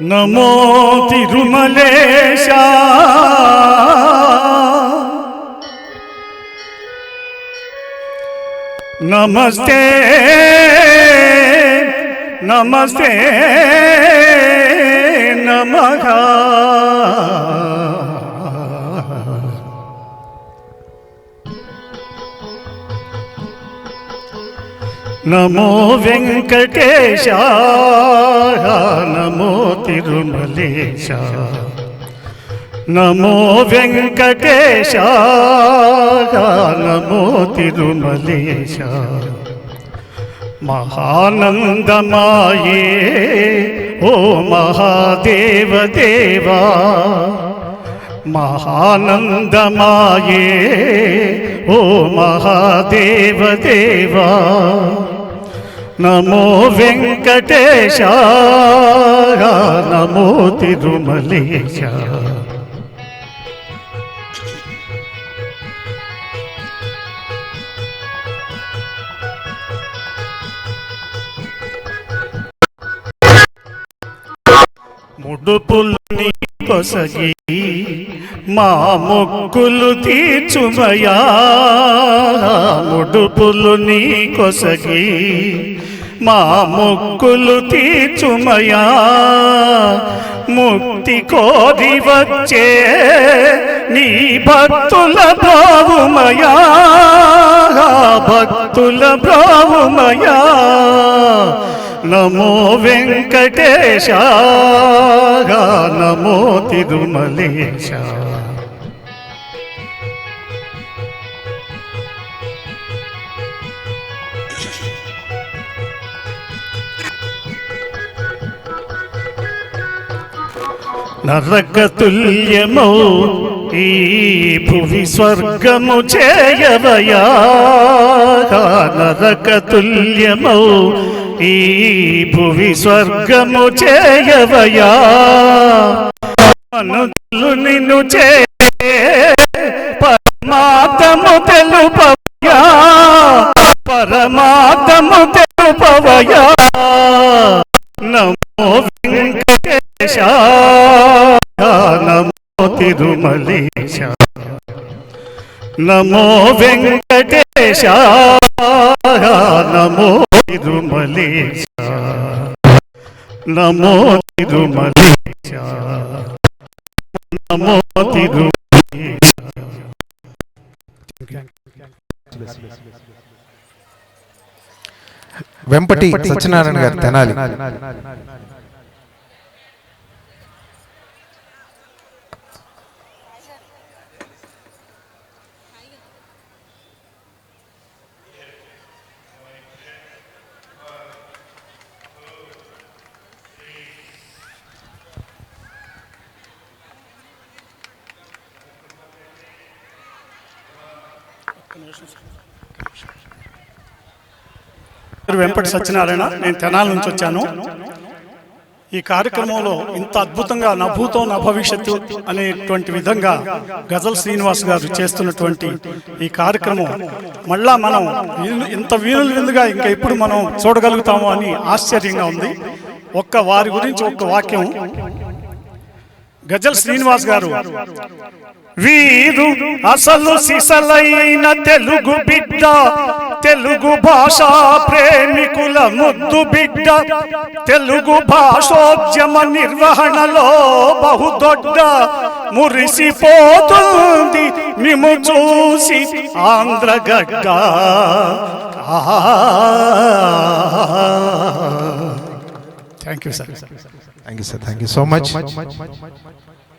నమో తిరుమలేశ నమస్తే నమస్తే నమః నమో వెంకటేశ నమో తిరుమలేశ నమో వెంకటేశ నమో తిరుమలేశ మహానందమాయే ఓ మహాదేవ దేవా మహానందమాయే ఓ మహాదేవ దేవా నమో వెంకటేశ నమో తిరుమలేశ ముడుపులు నీ కొసగి మా మొక్కులు తీర్చుమయా ముడుపులు నీ కొసగి మా మొక్కులు తీర్చుమయా ముక్తి కోరి వచ్చే నీ భక్తుల బ్రావుమయా భక్తుల బ్రావుమయా నమో వెంకటేశ నమో తిరుమలేశ నరకతుల్యమౌ ఈ భువి స్వర్గము చేయవయా నరకతుల్యమౌ ఈ భువి స్వర్గము చేయవయా మనులు నిన్ను చే పరమాత్మము తెలుపవయా పరమాత్మము తెలుపవయా నమో వెంకటేశ నమో తిరుమలేశ నమో వెంకటేశ నమో తిరుమలేశ నమో తిరుమలేశ నమో తిరుమలేశ. వెంపటి సత్యనారాయణ గారు తెనాలి. వెంపటి సత్యనారాయణ, నేను తెనాల నుంచి వచ్చాను. ఈ కార్యక్రమంలో ఇంత అద్భుతంగా నా భూతం నా భవిష్యత్తు అనేటువంటి విధంగా గజల్ శ్రీనివాస్ గారు చేస్తున్నటువంటి ఈ కార్యక్రమం మళ్ళా మనం ఇంత వీణుల విందుగా ఇంకా ఎప్పుడు మనం చూడగలుగుతాము అని ఆశ్చర్యంగా ఉంది. వారి గురించి ఒక్క వాక్యం. గజల్ శ్రీనివాస్ గారు, వీరు అసలు సిసలైన తెలుగు బిడ్డ, తెలుగు భాషా ప్రేమికుల ముద్దు బిడ్డ, తెలుగు భాషోద్యమ నిర్వహణలో బహుదొడ్డ, మురిసిపోతుంది మిము చూసి ఆంధ్రగడ్డ. Thank you sir. Thank you sir. Thank you so much.